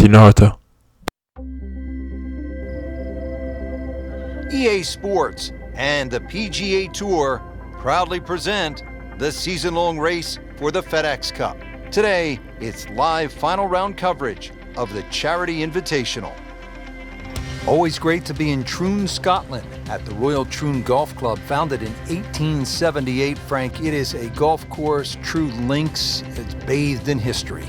نهتا. EA Sports and the PGA Tour proudly present the season-long race for the FedEx Cup. Today, it's live final round coverage of the Charity Invitational. Always great to be in Troon, Scotland, at the Royal Troon Golf Club, founded in 1878. Frank, it is a golf course, true links. It's bathed in history.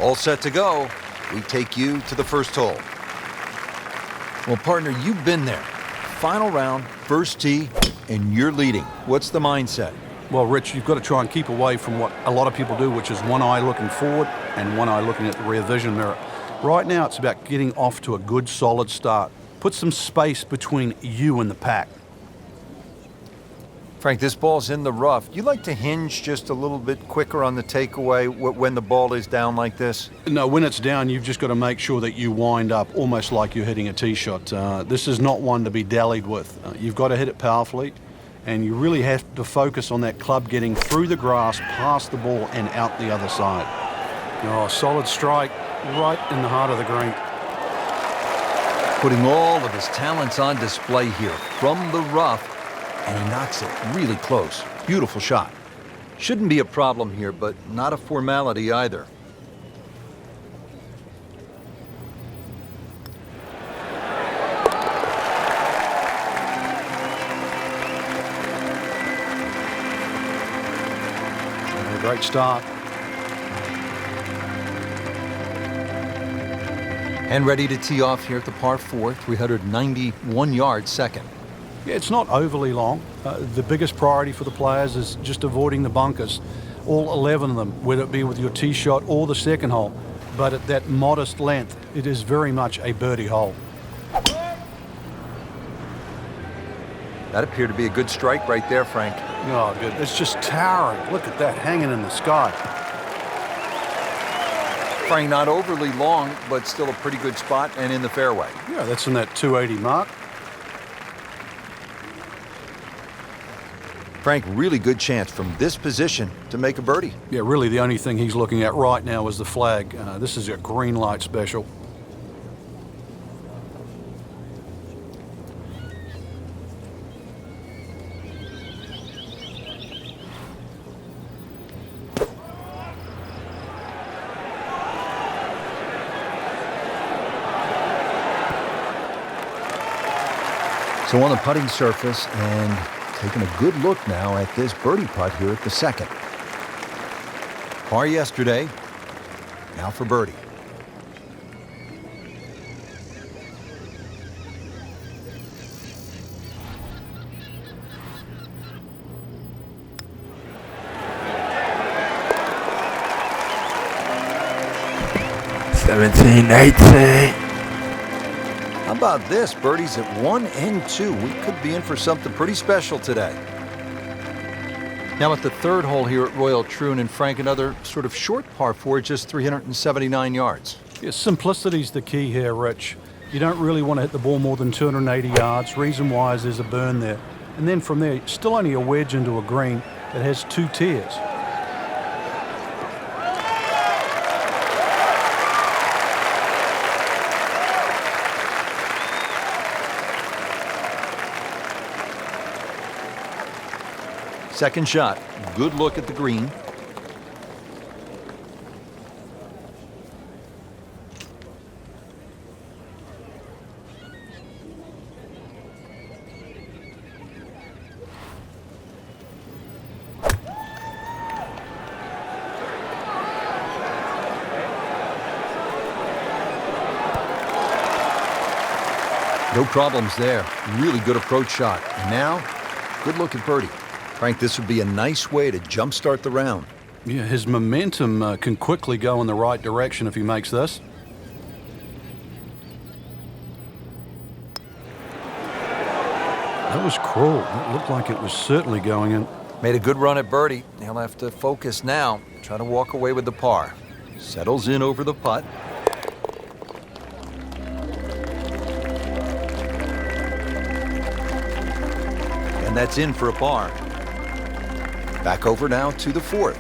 All set to go. We take you to the first hole. Well, partner, you've been there. Final round, first tee, and you're leading. What's the mindset? Well, Rich, you've got to try and keep away from what a lot of people do, which is one eye looking forward and one eye looking at the rear vision mirror. Right now, it's about getting off to a good, solid start. Put some space between you and the pack. Frank, this ball's in the rough. You like to hinge just a little bit quicker on the takeaway when the ball is down like this? No, when it's down, you've just got to make sure that you wind up almost like you're hitting a tee shot. This is not one to be dallied with. You've got to hit it powerfully, and you really have to focus on that club getting through the grass, past the ball, and out the other side. Oh, solid strike right in the heart of the green. Putting all of his talents on display here from the rough. And he knocks it really close. Beautiful shot. Shouldn't be a problem here, but not a formality either. Great start. And ready to tee off here at the par 4, 391 yards second. Yeah, it's not overly long. The biggest priority for the players is just avoiding the bunkers, all 11 of them, whether it be with your tee shot or the second hole. But at that modest length, it is very much a birdie hole. That appeared to be a good strike right there, Frank. Oh, good. It's just towering. Look at that hanging in the sky. Frank, not overly long, but still a pretty good spot and in the fairway. Yeah, that's in that 280 mark. Frank, really good chance from this position to make a birdie. Yeah, really the only thing he's looking at right now is the flag. This is a green light special. So on the putting surface and taking a good look now at this birdie putt here at the second. Par yesterday, now for birdie. How about this? Birdies at 1 and 2. We could be in for something pretty special today. Now at the third hole here at Royal Troon, and Frank, another sort of short par 4, just 379 yards. Yeah, simplicity's the key here, Rich. You don't really want to hit the ball more than 280 yards. Reason why is there's a burn there. And then from there, still only a wedge into a green that has 2 tiers. Second shot, good look at the green. No problems there. Really good approach shot. And now, good look at birdie. Frank, this would be a nice way to jumpstart the round. Yeah, his momentum can quickly go in the right direction if he makes this. That was cruel. It looked like it was certainly going in. Made a good run at birdie. He'll have to focus now. Try to walk away with the par. Settles in over the putt. that's in for a par. Back over now to the fourth.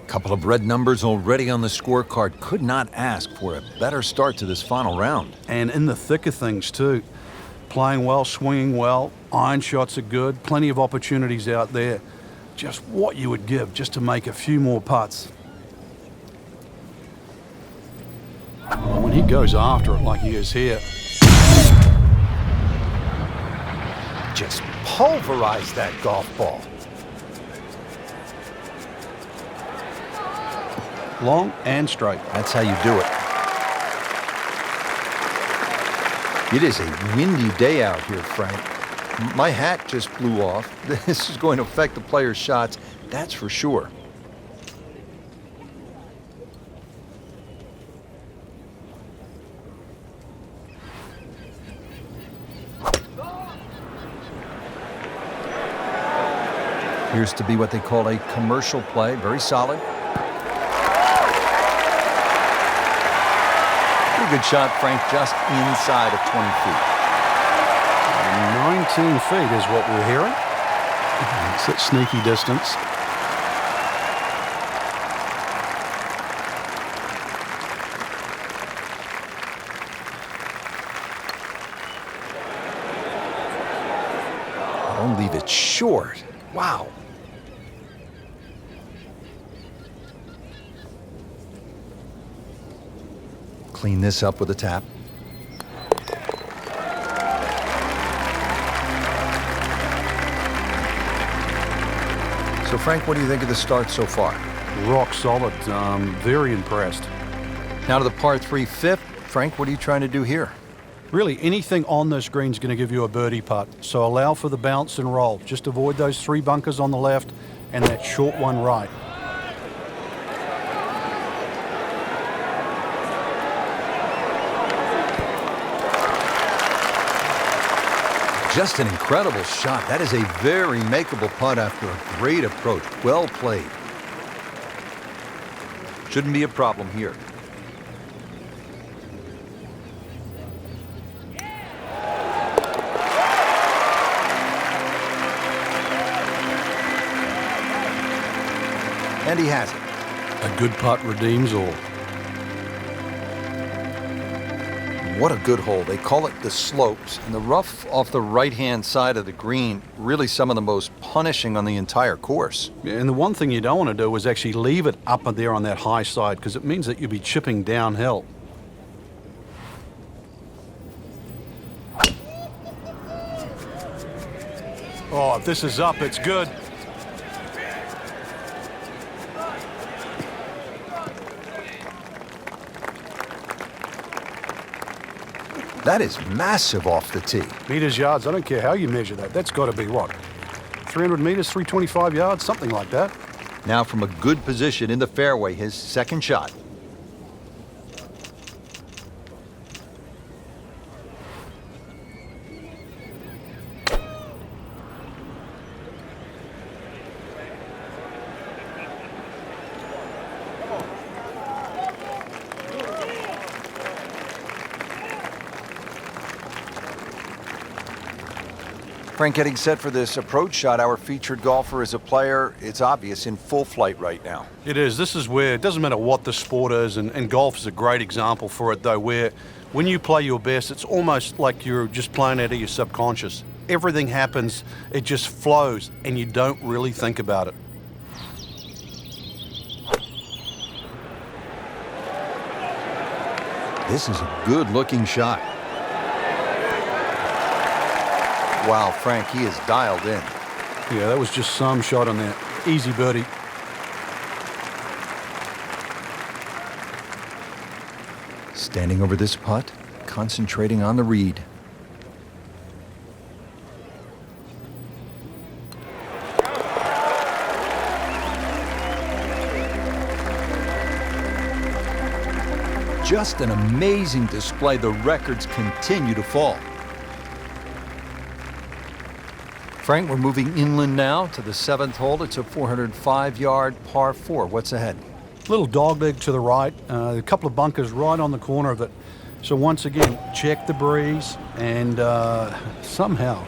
Couple of red numbers already on the scorecard. Could not ask for a better start to this final round. And in the thick of things, too. Playing well, swinging well, iron shots are good, plenty of opportunities out there. Just what you would give just to make a few more putts. Well, when he goes after it like he is here. Just pulverized that golf ball. Long and straight. That's how you do it. It is a windy day out here, Frank. My hat just blew off. This is going to affect the players' shots, that's for sure. Appears to be what they call a commercial play, very solid. Pretty good shot, Frank, just inside of 20 feet. 19 feet is what we're hearing. It's that sneaky distance. Don't leave it short. Wow. Clean this up with a tap. So, Frank, what do you think of the start so far? Rock solid. Very impressed. Now to the par 3 fifth. Frank, what are you trying to do here? Really, anything on this green is going to give you a birdie putt. So allow for the bounce and roll. Just avoid those 3 bunkers on the left and that short one right. Just an incredible shot. That is a very makeable putt after a great approach. Well played. Shouldn't be a problem here. And he has it. A good putt redeems all. What a good hole. They call it the slopes, and the rough off the right-hand side of the green, really some of the most punishing on the entire course. And the one thing you don't want to do is actually leave it up there on that high side, because it means that you'll be chipping downhill. Oh, if this is up, it's good. That is massive off the tee. Meters, yards, I don't care how you measure that. That's got to be what? 300 meters, 325 yards, something like that. Now from a good position in the fairway, his second shot. Frank, getting set for this approach shot. Our featured golfer is a player, it's obvious, in full flight right now. It is. This is where it doesn't matter what the sport is, and golf is a great example for it, though, where when you play your best, it's almost like you're just playing out of your subconscious. Everything happens, it just flows, and you don't really think about it. This is a good-looking shot. Wow, Frank, he is dialed in. Yeah, that was just some shot on that. Easy birdie. Standing over this putt, concentrating on the read. Just an amazing display. The records continue to fall. Frank, we're moving inland now to the 7th hole. It's a 405-yard par 4. What's ahead? Little dogleg to the right, a couple of bunkers right on the corner of it. So once again, check the breeze, and somehow,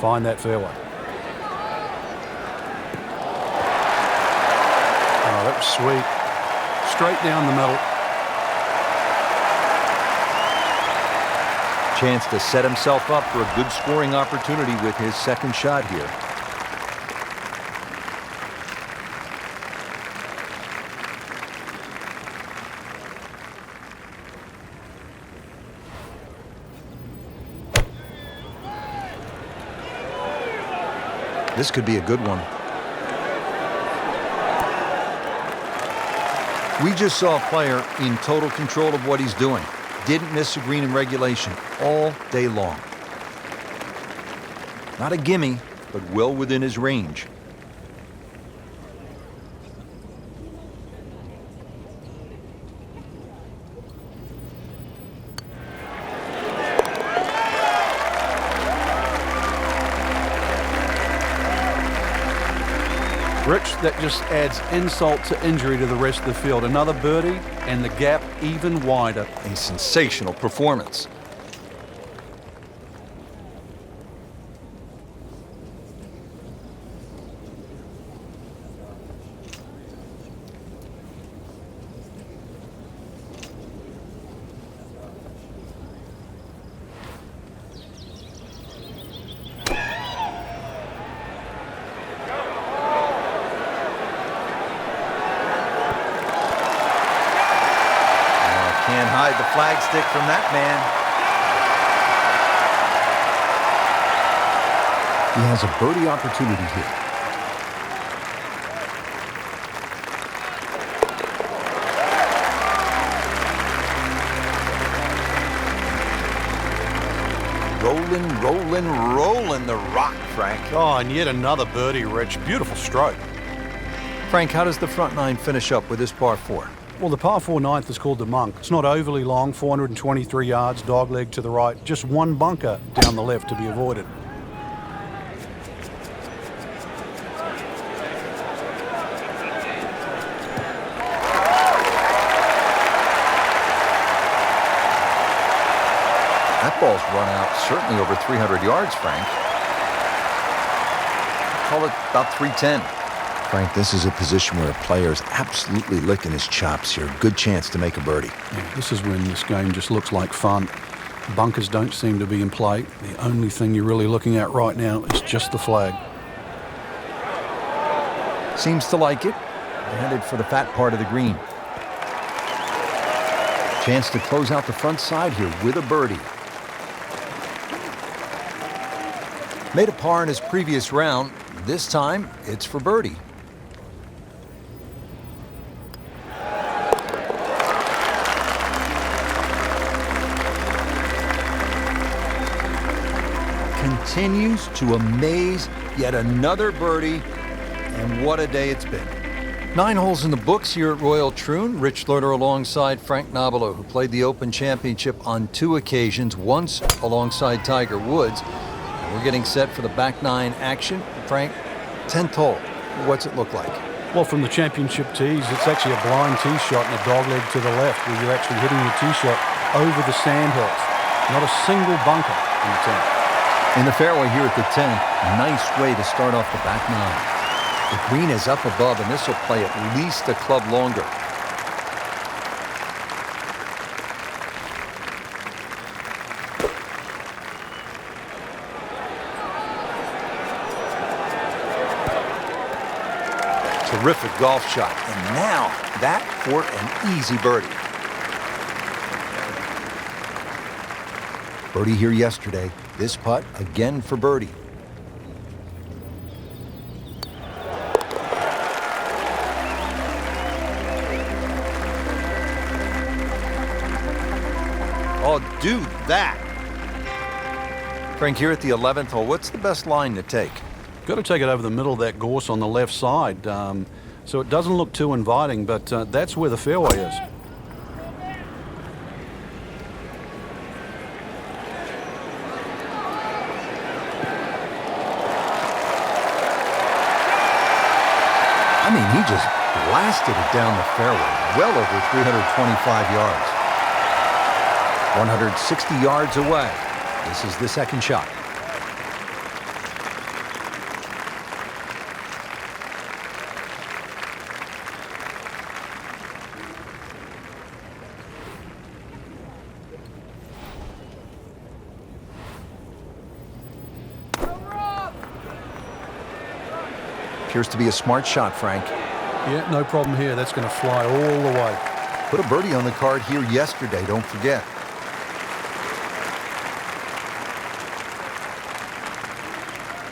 Find that fairway. Oh, that was sweet. Straight down the middle. Chance to set himself up for a good scoring opportunity with his second shot here. This could be a good one. We just saw a player in total control of what he's doing. Didn't miss a green in regulation all day long. Not a gimme, but well within his range. Rich, that just adds insult to injury to the rest of the field. Another birdie, and the gap even wider. A sensational performance. Can't hide the flagstick from that man. He has a birdie opportunity here. Rolling the rock, Frank. Oh, and yet another birdie, Rich. Beautiful stroke. Frank, how does the front nine finish up with this par 4? Well, the par 4 ninth is called the Monk. It's not overly long, 423 yards, dogleg to the right. Just one bunker down the left to be avoided. That ball's run out certainly over 300 yards, Frank. Call it about 310. Frank, this is a position where a player is absolutely licking his chops here. Good chance to make a birdie. Yeah, this is when this game just looks like fun. Bunkers don't seem to be in play. The only thing you're really looking at right now is just the flag. Seems to like it. They're headed for the fat part of the green. Chance to close out the front side here with a birdie. Made a par in his previous round. This time, it's for birdie. Continues to amaze. Yet another birdie, and what a day it's been. 9 holes in the books here at Royal Troon. Rich Lerner alongside Frank Nobilo, who played the Open Championship on 2 occasions, once alongside Tiger Woods. We're getting set for the back 9 action. Frank, 10th hole, what's it look like? Well, from the championship tees, it's actually a blind tee shot and a dogleg to the left, where you're actually hitting the tee shot over the sandhills. Not a single bunker in the 10th. In the fairway here at the 10th, nice way to start off the back 9. The green is up above, and this will play at least a club longer. Terrific golf shot, and now that for an easy birdie. Birdie here yesterday. This putt again for birdie. Oh, do that. Frank, here at the 11th hole, what's the best line to take? Got to take it over the middle of that gorse on the left side. So it doesn't look too inviting, but that's where the fairway is. I mean, he just blasted it down the fairway, well over 325 yards. 160 yards away. This is the second shot. Appears to be a smart shot, Frank. Yeah, no problem here. That's going to fly all the way. Put a birdie on the card here yesterday, don't forget.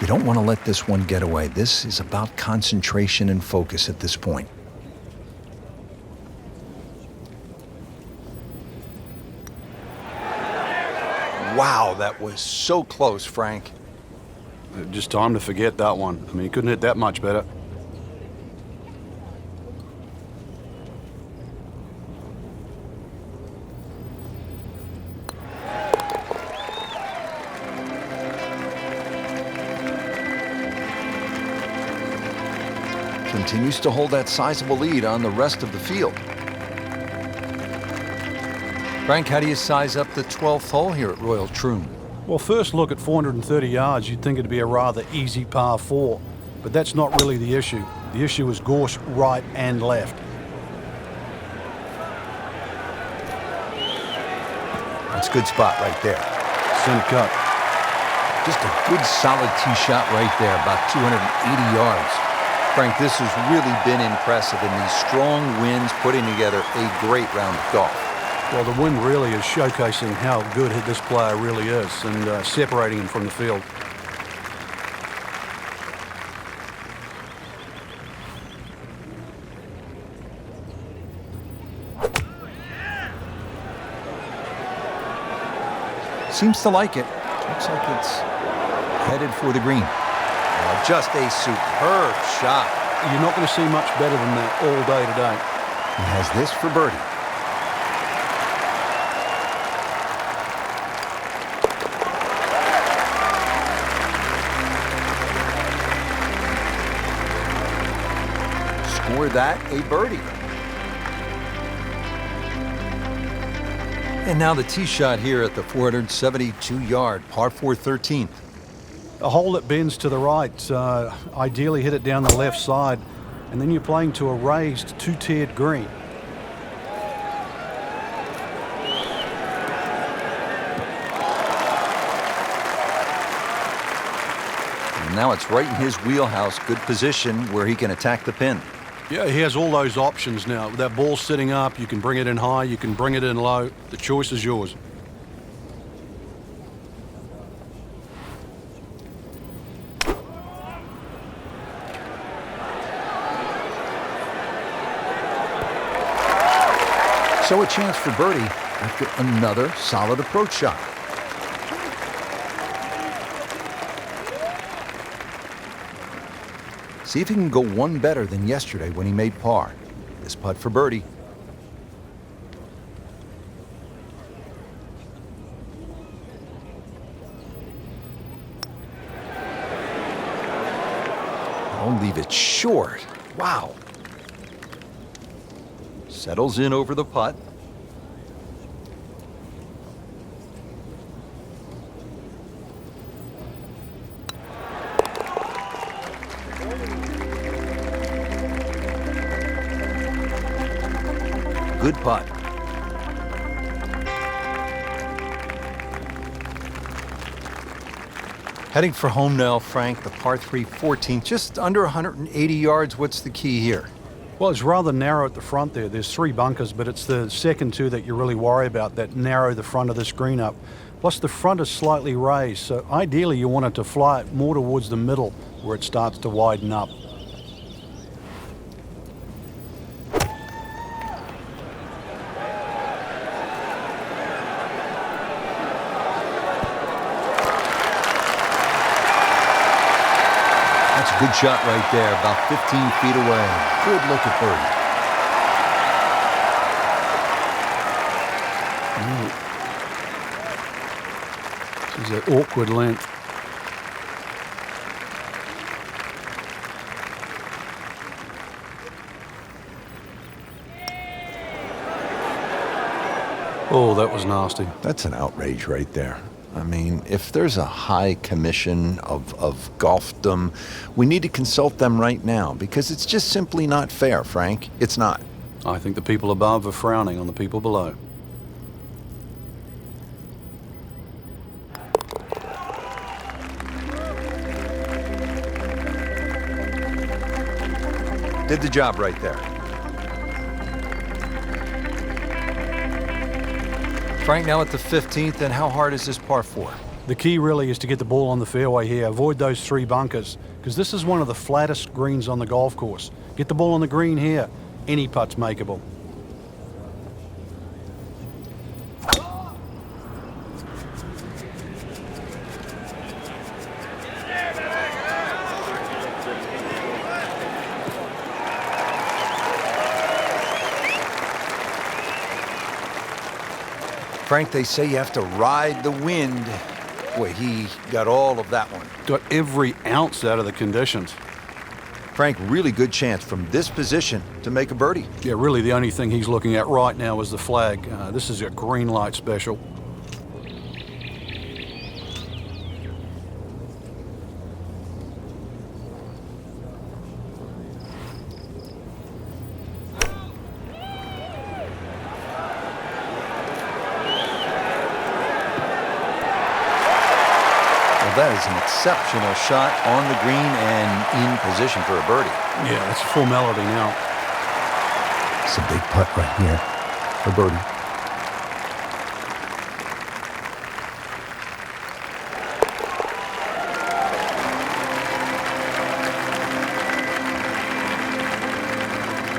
You don't want to let this one get away. This is about concentration and focus at this point. Wow, that was so close, Frank. Just time to forget that one. I mean, he couldn't hit that much better. Continues to hold that sizable lead on the rest of the field. Frank, how do you size up the 12th hole here at Royal Troon? Well, first look at 430 yards, you'd think it'd be a rather easy par 4, but that's not really the issue. The issue is gorse right and left. That's a good spot right there. Center cut. Just a good solid tee shot right there, about 280 yards. Frank, this has really been impressive in these strong winds, putting together a great round of golf. Well, the wind really is showcasing how good this player really is and separating him from the field. Seems to like it. Looks like it's headed for the green. Just a superb shot. You're not going to see much better than that all day today. He has this for birdie. Score that a birdie. And now the tee shot here at the 472-yard par 4 13th. A hole that bends to the right, ideally hit it down the left side, and then you're playing to a raised two-tiered green. And now it's right in his wheelhouse, good position where he can attack the pin. Yeah, he has all those options now. That ball's sitting up, you can bring it in high, you can bring it in low. The choice is yours. So a chance for birdie after another solid approach shot. See if he can go one better than yesterday when he made par. This putt for birdie. I'll leave it short. Wow. Settles in over the putt. Good putt. Heading for home now, Frank, the par 3 14th, just under 180 yards. What's the key here? Well, it's rather narrow at the front there. There's 3 bunkers, but it's the second 2 that you really worry about that narrow the front of the screen up. Plus, the front is slightly raised, so ideally you want it to fly it more towards the middle where it starts to widen up. Good shot right there, about 15 feet away. Good look at birdie. This is an awkward length. Oh, that was nasty. That's an outrage right there. I mean, if there's a high commission of golfdom, we need to consult them right now because it's just simply not fair, Frank. It's not. I think the people above are frowning on the people below. Did the job right there. Frank, now at the 15th, and how hard is this par 4? The key really is to get the ball on the fairway here. Avoid those 3 bunkers, because this is one of the flattest greens on the golf course. Get the ball on the green here. Any putt's makeable. Frank, they say you have to ride the wind. Boy, he got all of that one. Got every ounce out of the conditions. Frank, really good chance from this position to make a birdie. Yeah, really the only thing he's looking at right now is the flag. This is a green light special. That is an exceptional shot on the green and in position for a birdie. Yeah, it's a formality now. It's a big putt right here for birdie.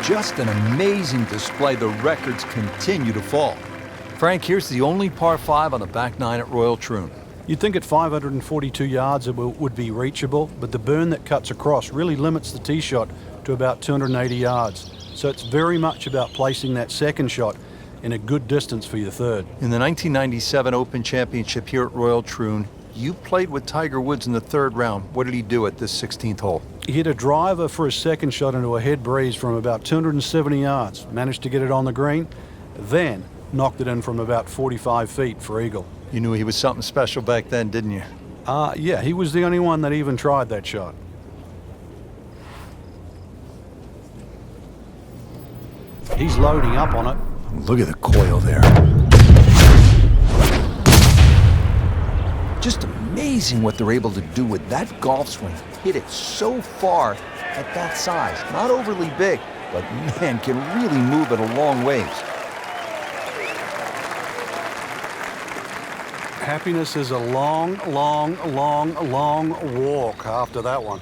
Just an amazing display. The records continue to fall. Frank, here's the only par 5 on the back 9 at Royal Troon. You'd think at 542 yards it would be reachable, but the burn that cuts across really limits the tee shot to about 280 yards. So it's very much about placing that second shot in a good distance for your third. In the 1997 Open Championship here at Royal Troon, you played with Tiger Woods in the 3rd round. What did he do at this 16th hole? He hit a driver for his second shot into a head breeze from about 270 yards, managed to get it on the green, then knocked it in from about 45 feet for eagle. You knew he was something special back then, didn't you? Yeah, he was the only one that even tried that shot. He's loading up on it. Look at the coil there. Just amazing what they're able to do with that golf swing. Hit it so far at that size. Not overly big, but man, can really move it a long ways. Happiness is a long walk after that one.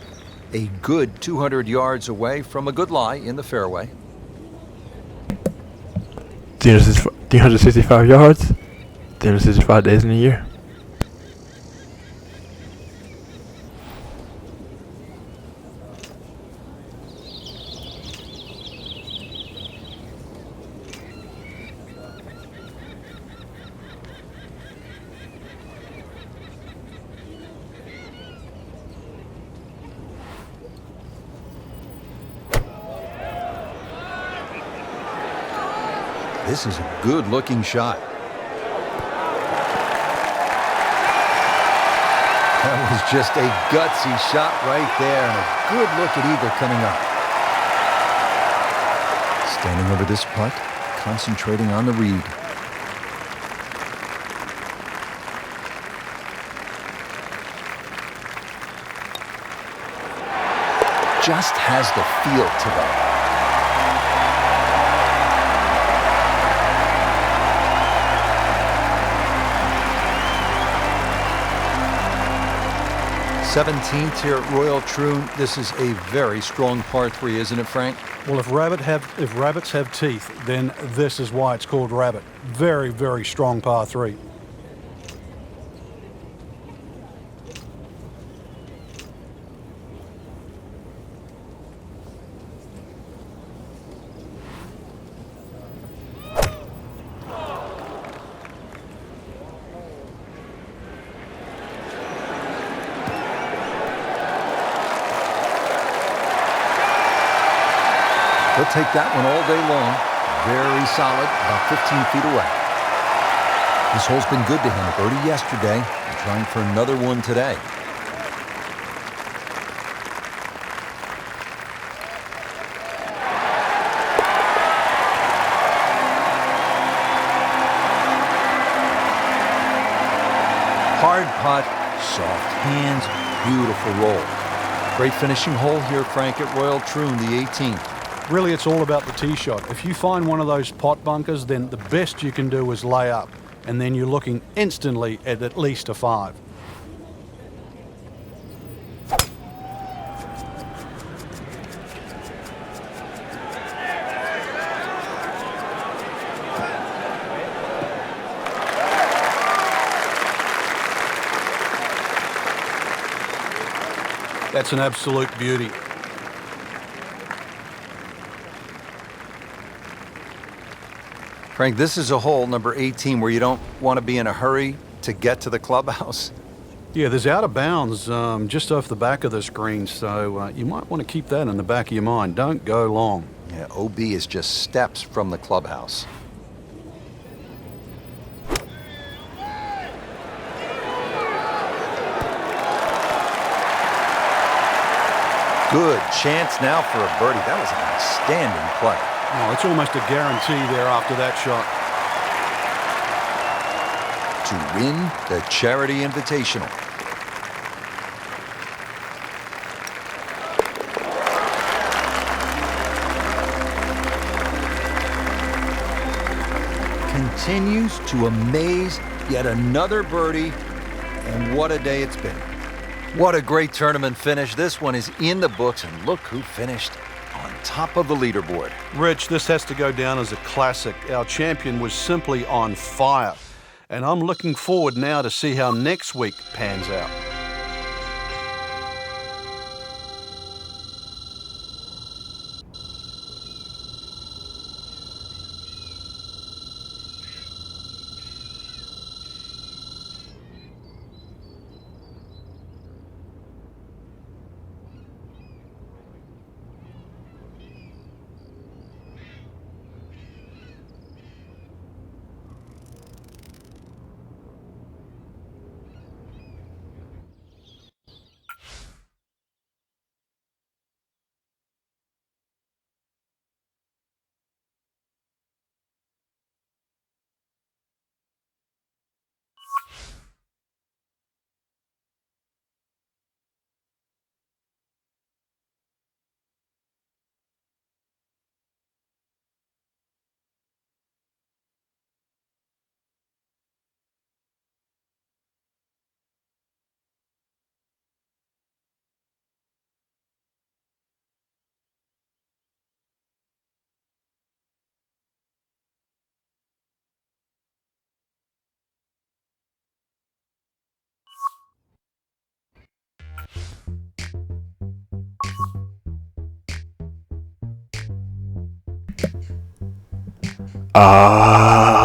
A good 200 yards away from a good lie in the fairway. 365 yards, 365 days in a year. This is a good-looking shot. That was just a gutsy shot right there, and a good look at eagle coming up. Standing over this putt, concentrating on the read. Just has the feel today. '17th here at Royal Troon. This is a very strong par 3, isn't it, Frank? Well, if rabbits have teeth, then this is why it's called rabbit. Very, very strong par 3. He'll take that one all day long. Very solid, about 15 feet away. This hole's been good to him. A birdie yesterday, and trying for another one today. Hard putt, soft hands, beautiful roll. Great finishing hole here, Frank, at Royal Troon, the 18th. Really, it's all about the tee shot. If you find one of those pot bunkers, then the best you can do is lay up, and then you're looking instantly at least a 5. That's an absolute beauty. Frank, this is a hole, number 18, where you don't want to be in a hurry to get to the clubhouse. Yeah, there's out of bounds just off the back of this green, so you might want to keep that in the back of your mind. Don't go long. Yeah, OB is just steps from the clubhouse. Good chance now for a birdie. That was an outstanding play. Oh, it's almost a guarantee there after that shot. To win the Charity Invitational. Continues to amaze, yet another birdie, and what a day it's been. What a great tournament finish. This one is in the books, and look who finished on top of the leaderboard. Rich, this has to go down as a classic. Our champion was simply on fire. And I'm looking forward now to see how next week pans out.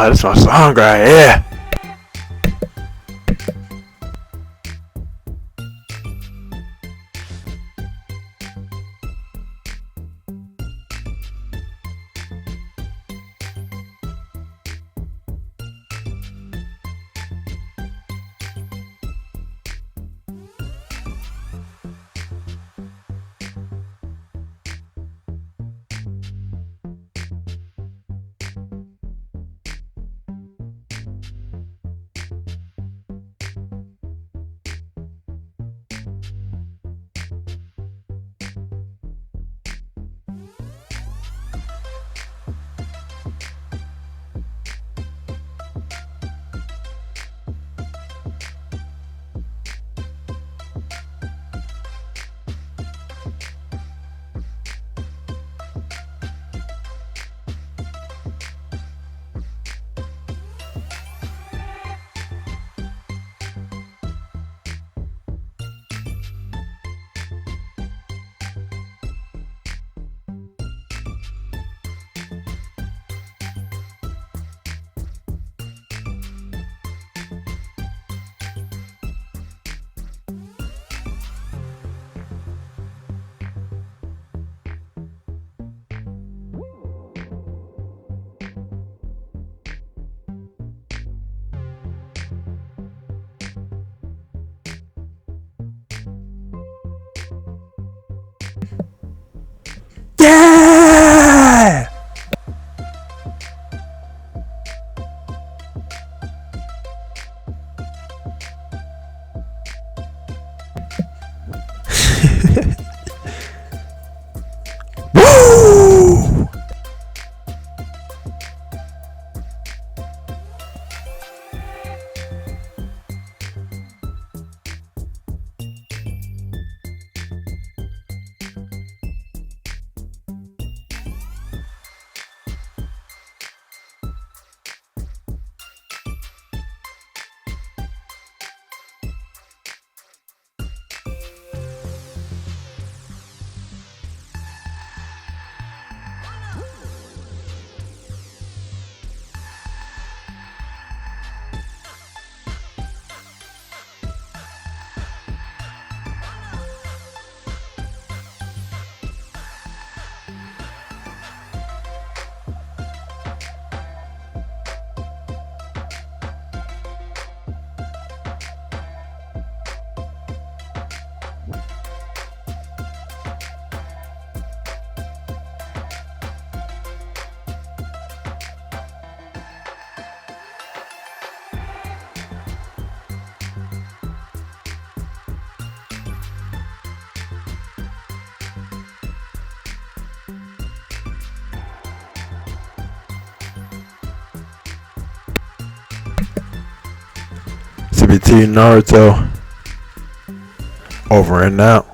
That's my song right here. Yeah! Woo! to you, Naruto. Over and out.